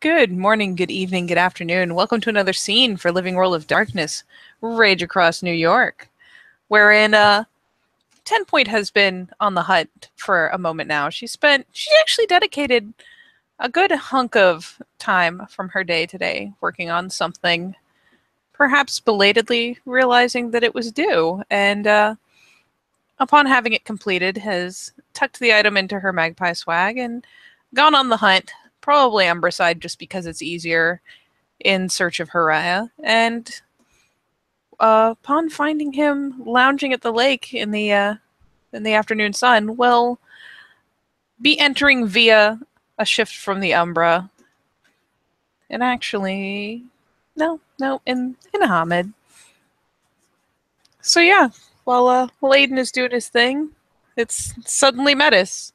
Good morning, good evening, good afternoon. Welcome to another scene for Living World of Darkness, Rage Across New York, wherein 10 Point has been on the hunt for a moment now. She actually dedicated a good hunk of time from her day today working on something, perhaps belatedly realizing that it was due, and upon having it completed, has tucked the item into her magpie swag and gone on the hunt, probably Umbraside just because it's easier, in search of Haraya. And upon finding him lounging at the lake in the afternoon sun, will be entering via a shift from the Umbra. And actually, no, in Hamid. So yeah, while Aiden is doing his thing, it's suddenly Metis.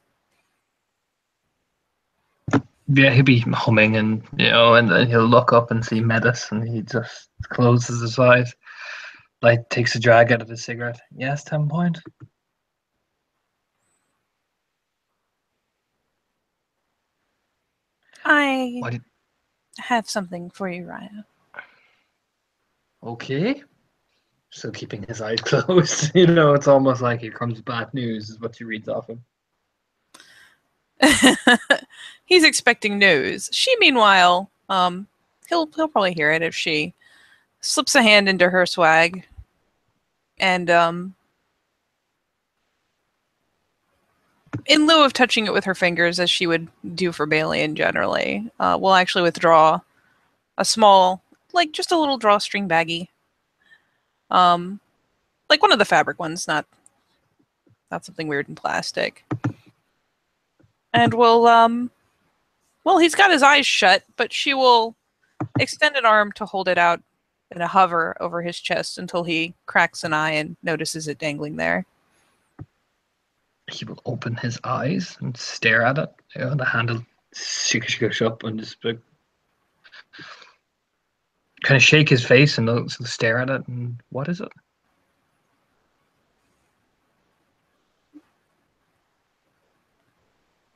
Yeah, he'll be humming and and then he'll look up and see Metis and he just closes his eyes. Like takes a drag out of his cigarette. Yes, 10 Point. I have something for you, Raya. Okay. Still keeping his eyes closed. It's almost like here comes bad news is what she reads off him. He's expecting news. She, meanwhile, he'll probably hear it if she slips a hand into her swag and in lieu of touching it with her fingers as she would do for Balian generally, will actually withdraw a small, like just a little drawstring baggie. Like one of the fabric ones, not something weird in plastic. And well, he's got his eyes shut, but she will extend an arm to hold it out in a hover over his chest until he cracks an eye and notices it dangling there. He will open his eyes and stare at it. The handle shake up and just kind of shake his face and stare at it. And what is it?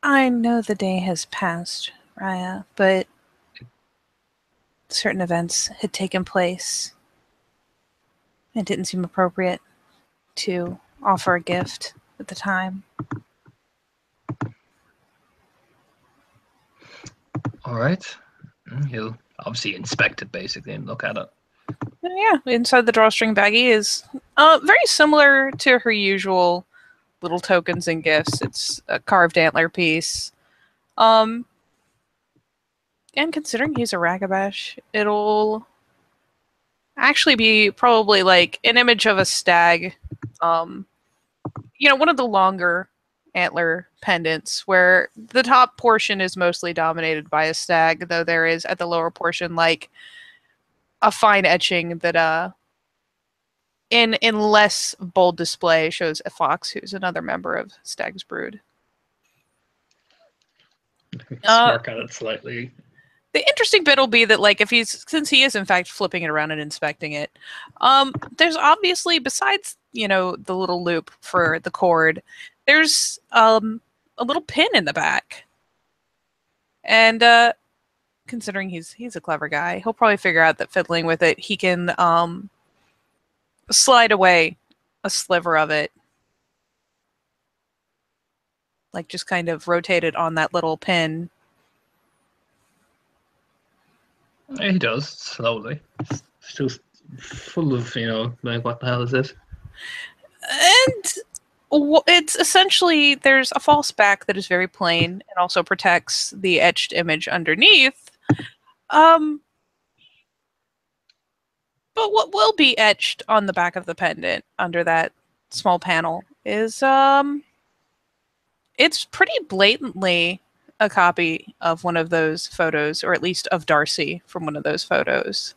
I know the day has passed, Raya, but certain events had taken place. It didn't seem appropriate to offer a gift at the time. All right. He'll obviously inspect it basically and look at it. Yeah, inside the drawstring baggie is very similar to her usual little tokens and gifts. It's a carved antler piece. And considering he's a Ragabash, it'll actually be probably like an image of a stag. One of the longer antler pendants where the top portion is mostly dominated by a stag, though there is at the lower portion like a fine etching that in less bold display shows a fox who's another member of Stag's brood. Smirk at it slightly. The interesting bit will be that, like, since he is in fact flipping it around and inspecting it, there's obviously, besides the little loop for the cord, there's a little pin in the back, and considering he's a clever guy, he'll probably figure out that fiddling with it, he can slide away a sliver of it, like just kind of rotate it on that little pin. He does, slowly. Still full of, like, what the hell is this? And it's essentially, there's a false back that is very plain and also protects the etched image underneath. But what will be etched on the back of the pendant under that small panel is it's pretty blatantly a copy of one of those photos, or at least of Darcy from one of those photos.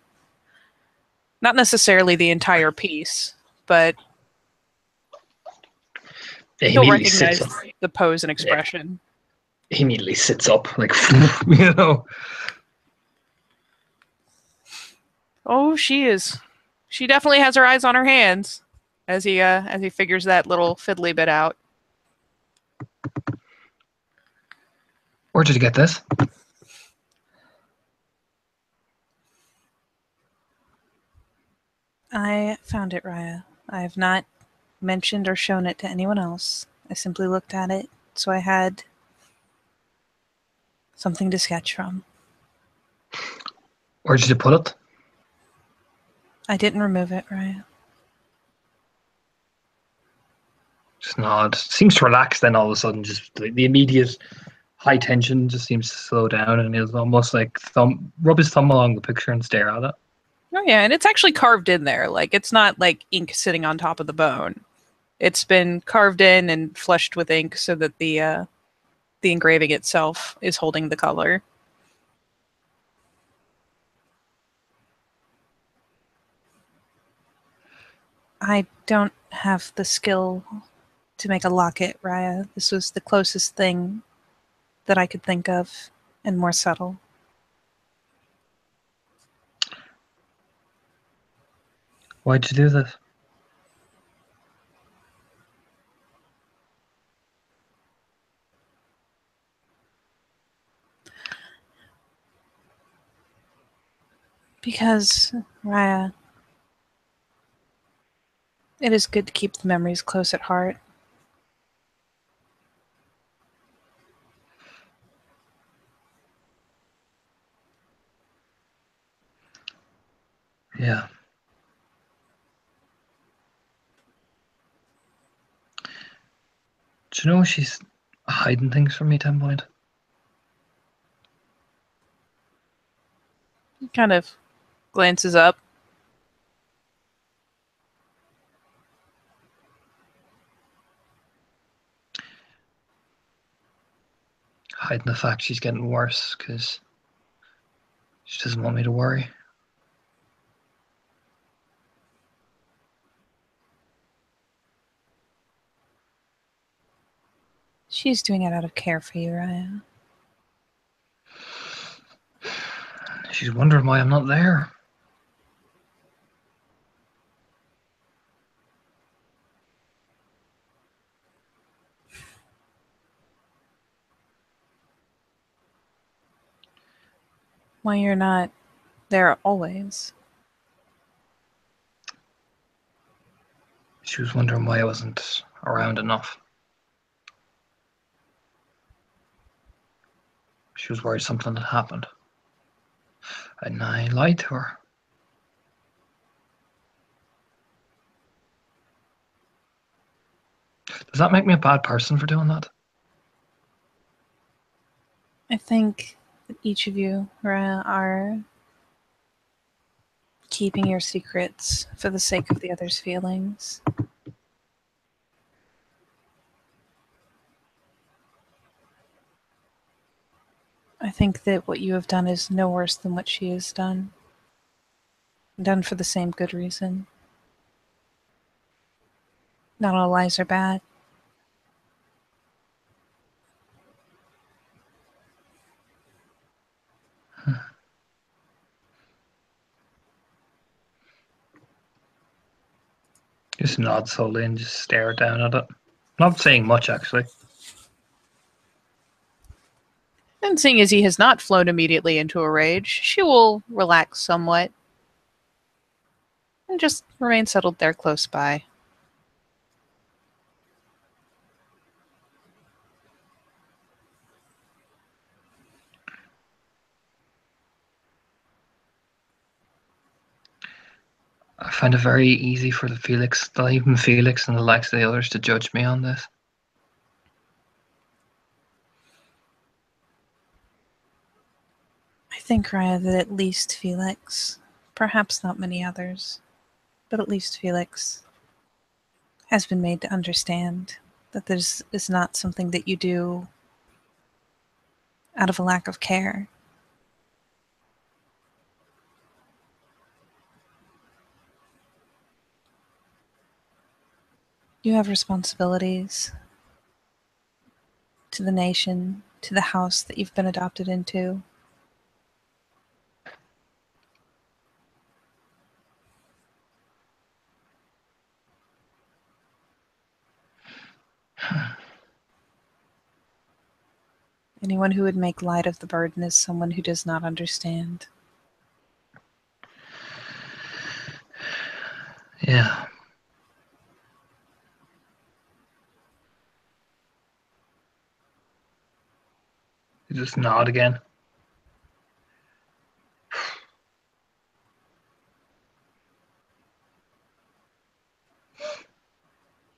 Not necessarily the entire piece, but he'll recognize the pose and expression. Yeah. He immediately sits up, like, Oh, she definitely has her eyes on her hands as he figures that little fiddly bit out. Where did you get this? I found it, Raya. I have not mentioned or shown it to anyone else. I simply looked at it, so I had something to sketch from. Where did you put it? I didn't remove it, Raya. Just nod. Seems to relax then all of a sudden. Just the immediate high tension just seems to slow down, and he'll almost like rub his thumb along the picture and stare at it. Oh yeah, and it's actually carved in there. Like, it's not like ink sitting on top of the bone. It's been carved in and flushed with ink so that the engraving itself is holding the color. I don't have the skill to make a locket, Raya. This was the closest thing that I could think of, and more subtle. Why'd you do this? Because, Raya, it is good to keep the memories close at heart. Yeah. Do you know she's hiding things from me, 10 Point? He kind of glances up. Hiding the fact she's getting worse because she doesn't want me to worry. She's doing it out of care for you, Raya. She's wondering why I'm not there. Why you're not there always. She was wondering why I wasn't around enough. She was worried something had happened. And I lied to her. Does that make me a bad person for doing that? I think that each of you, Raya, are keeping your secrets for the sake of the other's feelings. I think that what you have done is no worse than what she has done. Done for the same good reason. Not all lies are bad. Just nod slowly and just stare down at it. Not saying much, actually. And seeing as he has not flown immediately into a rage, she will relax somewhat and just remain settled there close by. I find it very easy for even Felix and the likes of the others to judge me on this. I think, Raya, that at least Felix, perhaps not many others, but at least Felix has been made to understand that this is not something that you do out of a lack of care. You have responsibilities to the nation, to the house that you've been adopted into. Anyone who would make light of the burden is someone who does not understand. Yeah. You just nod again.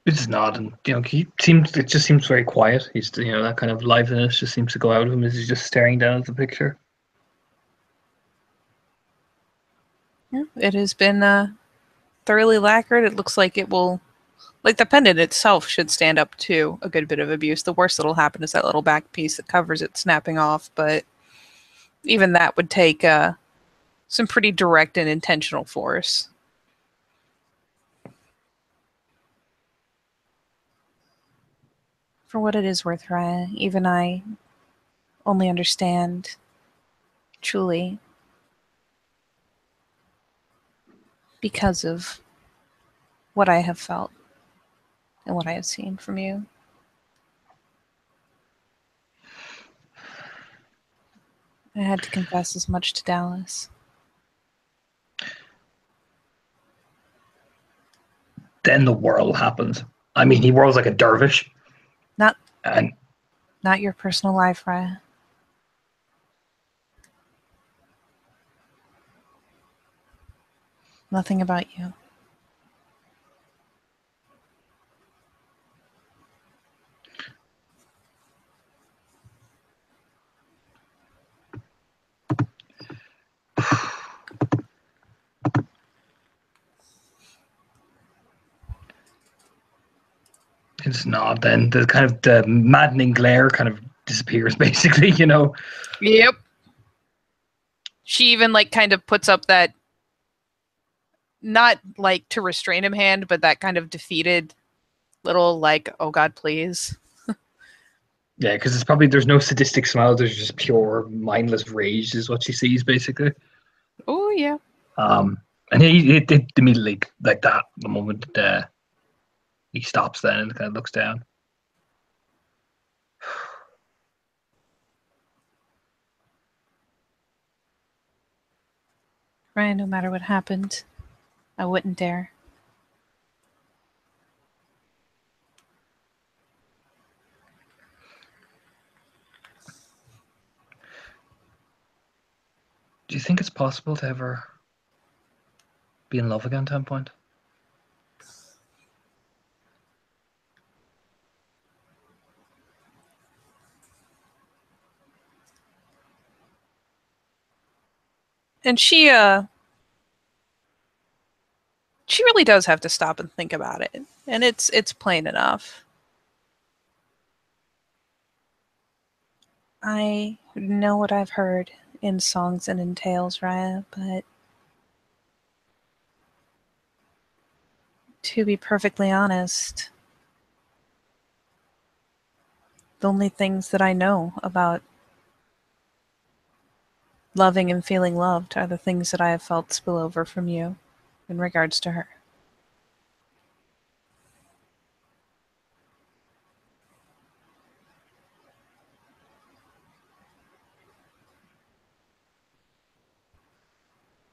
You just nod, and it just seems very quiet. He's that kind of liveliness just seems to go out of him as he's just staring down at the picture. Yeah, it has been thoroughly lacquered. It looks like it will, like the pendant itself should stand up to a good bit of abuse. The worst that'll happen is that little back piece that covers it snapping off, but even that would take some pretty direct and intentional force. For what it is worth, Raya, even I only understand truly because of what I have felt and what I have seen from you. I had to confess as much to Dallas. Then the whirl happens. I mean, he whirls like a dervish. Not And your personal life, Raya. Nothing about you. it's not. Then the maddening glare kind of disappears, basically. Yep. She even kind of puts up that, not to restrain him hand, but that kind of defeated little oh God, please. Yeah, because there's no sadistic smile. There's just pure mindless rage, is what she sees, basically. Oh yeah. And he immediately, like that, the moment he stops, then and kind of looks down. Ryan, no matter what happened, I wouldn't dare. Do you think it's possible to ever be in love again, 10 Point? And she really does have to stop and think about it. And it's plain enough. I know what I've heard in songs and in tales, Raya, but to be perfectly honest, the only things that I know about loving and feeling loved are the things that I have felt spill over from you in regards to her.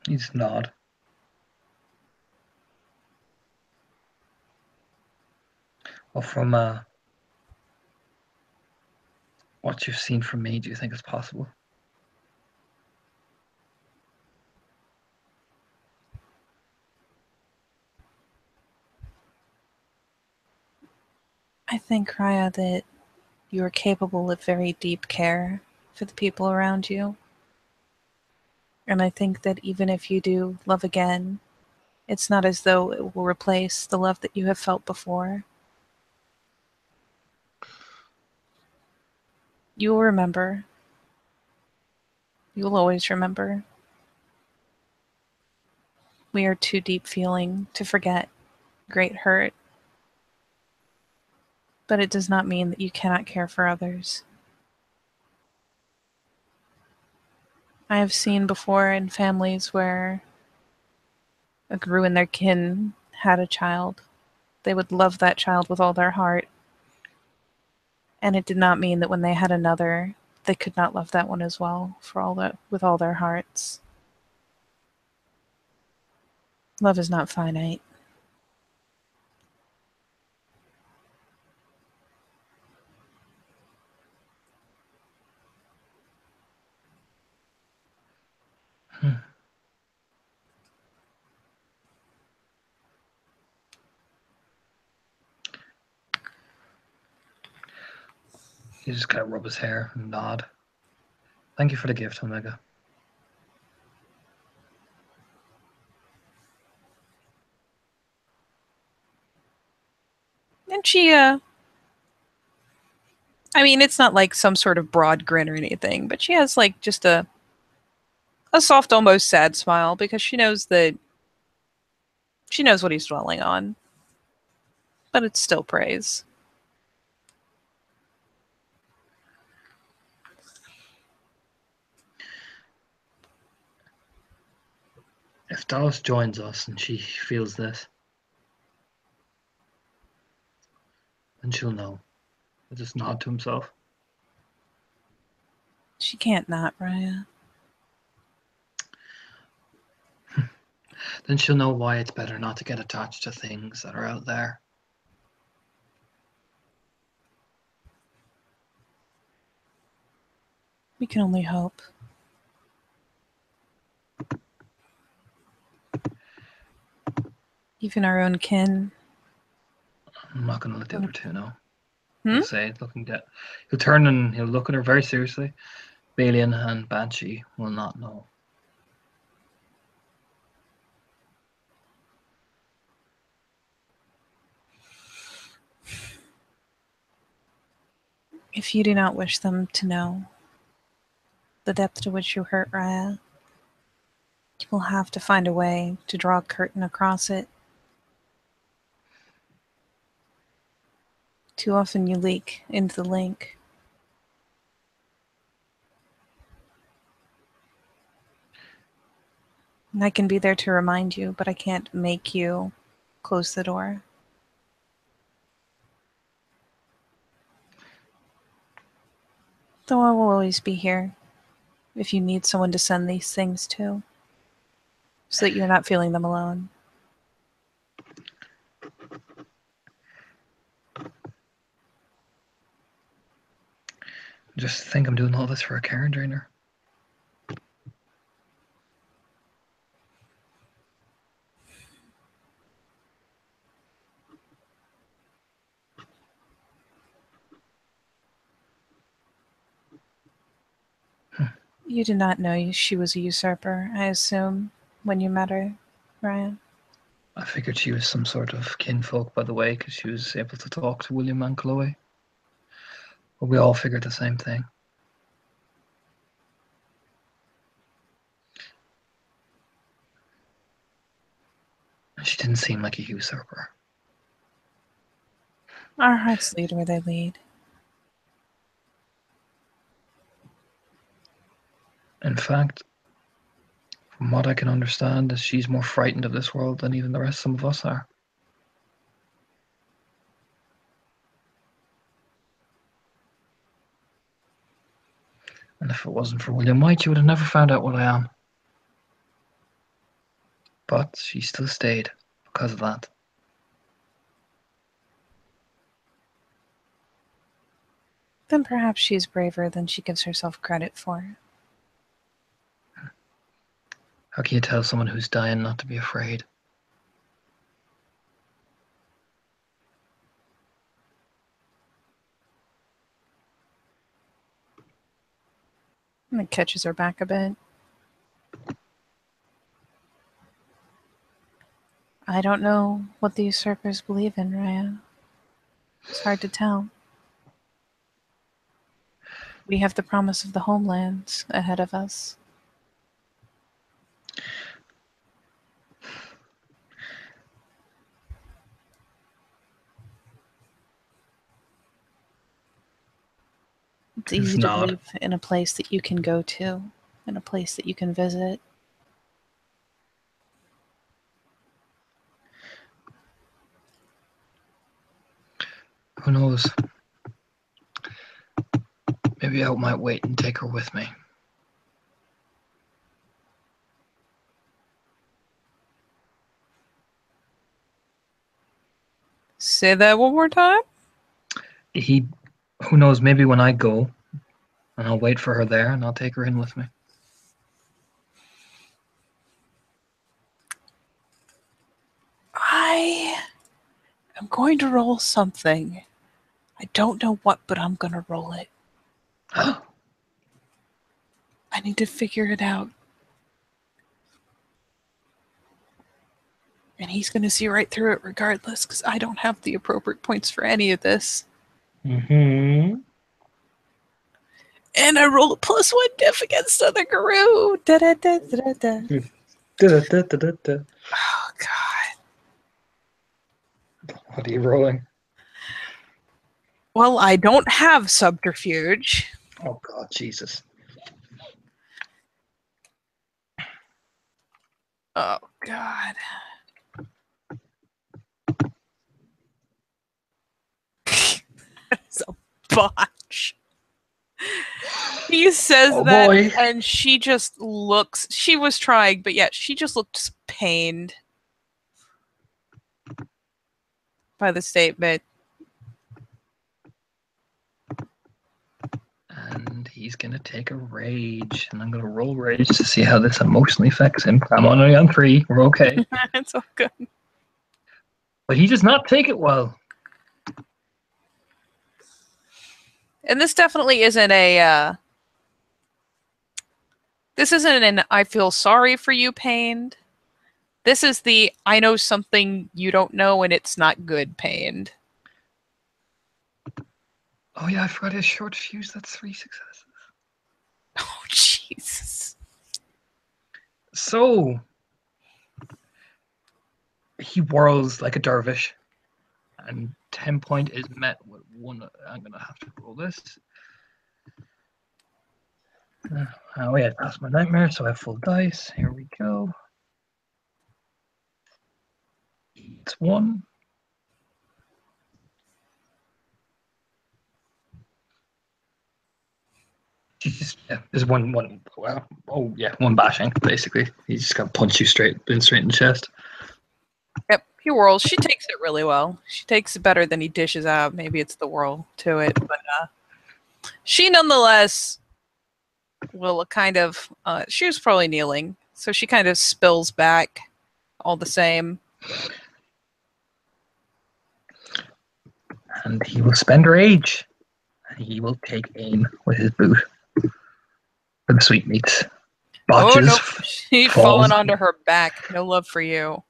You just nod. Well, from what you've seen from me, do you think it's possible? I think, Raya, that you are capable of very deep care for the people around you. And I think that even if you do love again, it's not as though it will replace the love that you have felt before. You will remember. You will always remember. We are too deep feeling to forget great hurt. But it does not mean that you cannot care for others. I have seen before in families where a guru and their kin had a child. They would love that child with all their heart. And it did not mean that when they had another, they could not love that one as well with all their hearts. Love is not finite. He just kind of rub his hair and nod. Thank you for the gift, Omega. And she, I mean, it's not like some sort of broad grin or anything, but she has like just a soft, almost sad smile because she knows what he's dwelling on. But it's still praise. If Dallas joins us and she feels this, then she'll know. He'll just nod to himself. She can't not, Raya. Then she'll know why it's better not to get attached to things that are out there. We can only hope. Even our own kin. I'm not going to let the other two know. Hmm? He'll say, looking at. He'll turn and he'll look at her very seriously. Balian and Banshee will not know. If you do not wish them to know the depth to which you hurt Raya, you will have to find a way to draw a curtain across it. Too often you leak into the link. And I can be there to remind you, but I can't make you close the door. Though I will always be here if you need someone to send these things to, so that you're not feeling them alone. Just think I'm doing all this for a Karen drainer. You did not know she was a usurper, I assume, when you met her, Ryan. I figured she was some sort of kinfolk, by the way, because she was able to talk to William and Chloe. But we all figured the same thing. She didn't seem like a usurper. Our hearts lead where they lead. In fact, from what I can understand, is she's more frightened of this world than even the rest some of us are. And if it wasn't for William White, you would have never found out what I am. But she still stayed because of that. Then perhaps she's braver than she gives herself credit for. How can you tell someone who's dying not to be afraid? And it catches her back a bit. I don't know what the usurpers believe in, Raya. It's hard to tell. We have the promise of the homelands ahead of us. It's easy to believe in a place that you can go to, in a place that you can visit. Who knows? Maybe I might wait and take her with me. Say that one more time? Who knows, maybe when I go, and I'll wait for her there, and I'll take her in with me. I am going to roll something. I don't know what, but I'm going to roll it. I need to figure it out. And he's going to see right through it regardless, because I don't have the appropriate points for any of this. Mm-hmm. And I roll a +1 diff against other Guru. Da da da da da. Da-da-da-da-da-da. Oh God. What are you rolling? Well, I don't have subterfuge. Oh God, Jesus. Oh God. It's a botch. He says Oh that, boy. and she just looks. She was trying, but yet she just looked pained by the statement. And he's gonna take a rage, and I'm gonna roll rage to see how this emotionally affects him. I'm only on 3. We're okay. It's all good. But he does not take it well. And this definitely isn't a. This isn't an "I feel sorry for you" pained. This is the "I know something you don't know and it's not good" pained. Oh yeah, I forgot his short fuse. That's 3 successes. Oh Jesus! So he whirls like a dervish, and 10 point is met with 1. I'm gonna have to roll this. Oh yeah, that's my nightmare, so I have full dice. Here we go. It's 1. There's one. Well, oh yeah, 1 bashing basically. He's just gonna punch you straight in the chest. Yep, he whirls. She takes it really well. She takes it better than he dishes out. Maybe it's the whirl to it, but she nonetheless will kind of. She was probably kneeling, so she kind of spills back, all the same. And he will spend rage. And he will take aim with his boot for the sweetmeats. Botches. Oh no, she's fallen onto her back. No love for you.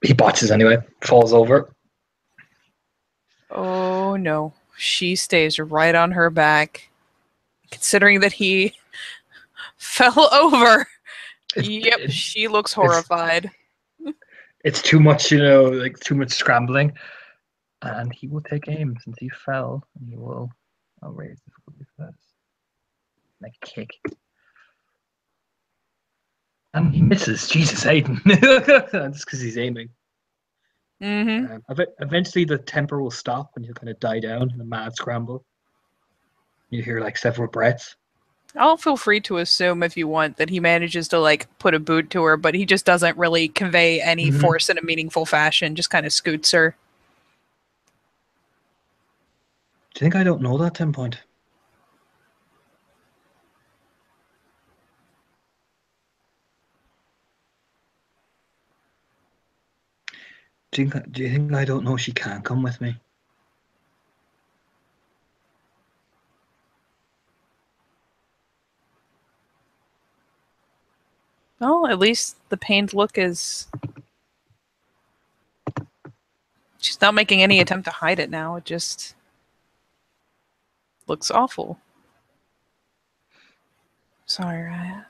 He botches anyway. Falls over. Oh no, she stays right on her back. Considering that he fell over. Yep, she looks horrified. It's too much, like too much scrambling. And he will take aim since he fell. And he will. I'll raise difficulty for this. Like kick. And he misses. Jesus, Aiden. Just because he's aiming. Mm-hmm. Eventually, the temper will stop and he'll kind of die down in a mad scramble. You hear like several breaths. I'll feel free to assume if you want that he manages to like put a boot to her, but he just doesn't really convey any force in a meaningful fashion, just kind of scoots her. Do you think I don't know that 10 point? Do you think I don't know she can't come with me? Well, at least the pained look is... She's not making any attempt to hide it now. It just looks awful. Sorry, Raya.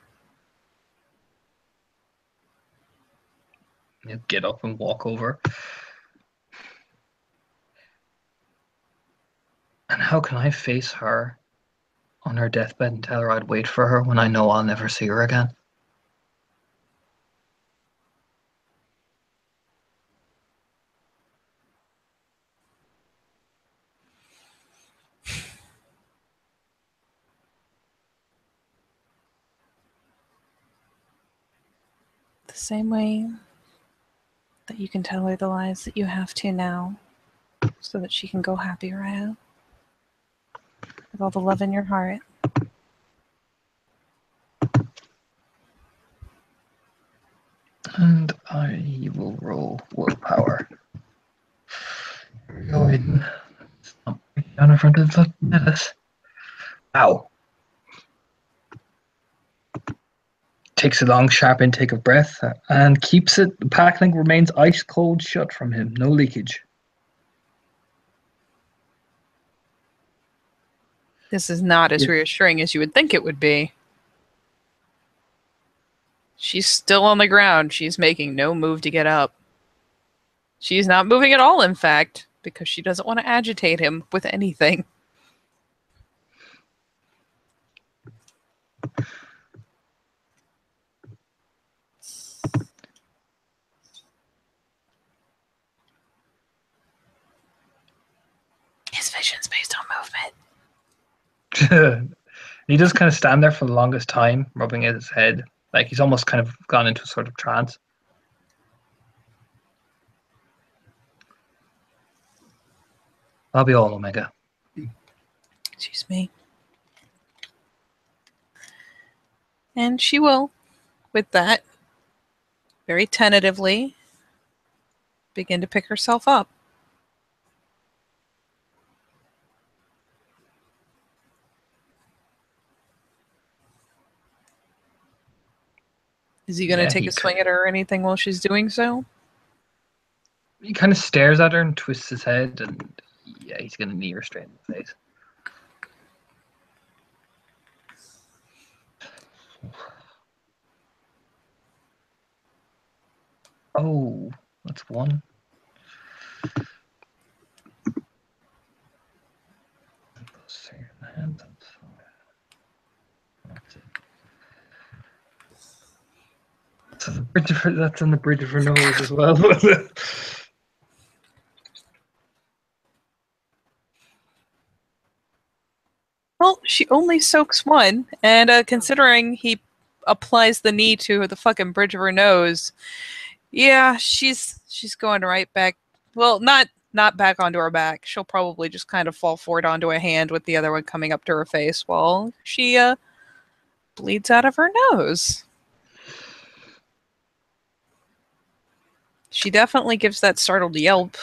You get up and walk over. And how can I face her on her deathbed and tell her I'd wait for her when I know I'll never see her again? The same way that you can tell her the lies that you have to now, so that she can go happy, Raya. With all the love in your heart. And I will roll willpower. hidden. It's not down in front of the Metis. Ow. Takes a long, sharp intake of breath and keeps it. The pack link remains ice cold shut from him. No leakage. This is not as reassuring as you would think it would be. She's still on the ground. She's making no move to get up. She's not moving at all, in fact, because she doesn't want to agitate him with anything. His vision's based on movement. He just kind of stand there for the longest time, rubbing at his head. Like he's almost kind of gone into a sort of trance. I'll be all, Omega. Excuse me. And she will, with that, very tentatively, begin to pick herself up. Is he going to take a swing at her or anything while she's doing so? He kind of stares at her and twists his head, and yeah, he's going to knee her straight in the face. Oh, that's one. That's on the bridge of her nose as well. Well, she only soaks one, and considering he applies the knee to the fucking bridge of her nose, yeah, she's going right back. Well, not back onto her back. She'll probably just kind of fall forward onto a hand with the other one coming up to her face while she bleeds out of her nose. She definitely gives that startled yelp.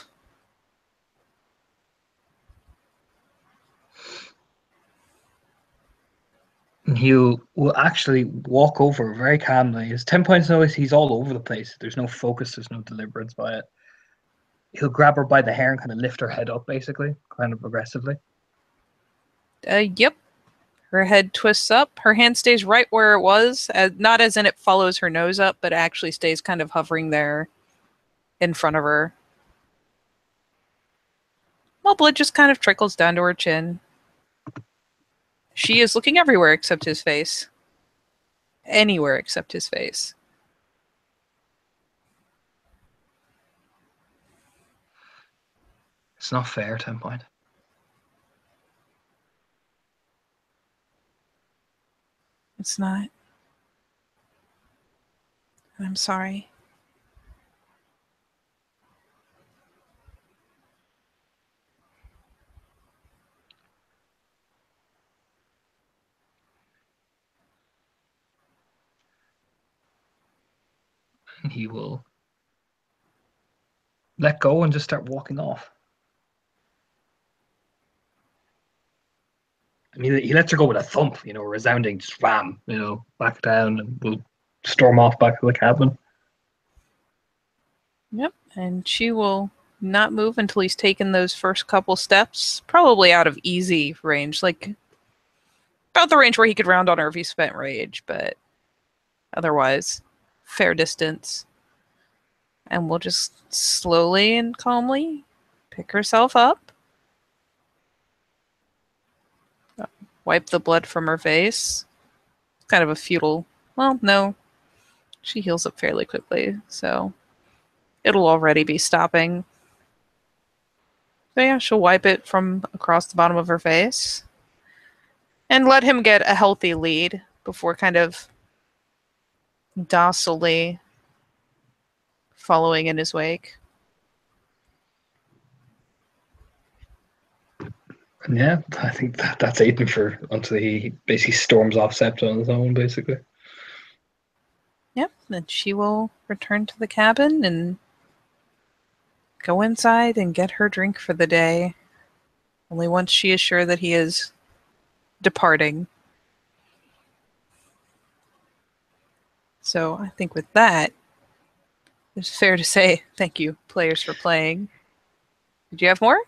He will actually walk over very calmly. His 10 points notice, he's all over the place. There's no focus, there's no deliberance by it. He'll grab her by the hair and kind of lift her head up, basically, kind of aggressively. Yep. Her head twists up. Her hand stays right where it was, not as in it follows her nose up, but actually stays kind of hovering there in front of her. Well, blood just kind of trickles down to her chin. She is looking everywhere except his face. Anywhere except his face. It's not fair, 10 point. It's not. I'm sorry. He will let go and just start walking off. I mean, he lets her go with a thump, a resounding slam, back down, and will storm off back to the cabin. Yep, and she will not move until he's taken those first couple steps, probably out of easy range, like about the range where he could round on her if he spent rage, but otherwise, fair distance. And we'll just slowly and calmly pick herself up. Wipe the blood from her face. Kind of a futile... Well, no. She heals up fairly quickly, so it'll already be stopping. So yeah, she'll wipe it from across the bottom of her face. And let him get a healthy lead before kind of docilely following in his wake. Yeah, I think that's Aiden for until he basically storms off Septa on his own, basically. Yep, then she will return to the cabin and go inside and get her drink for the day. Only once she is sure that he is departing. So I think with that, it's fair to say thank you, players, for playing. Did you have more?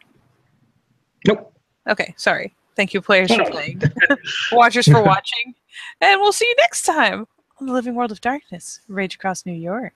Nope. Okay, sorry. Thank you, players, Oh, for no. playing. Watchers for watching. And we'll see you next time on the Living World of Darkness, Rage Across New York.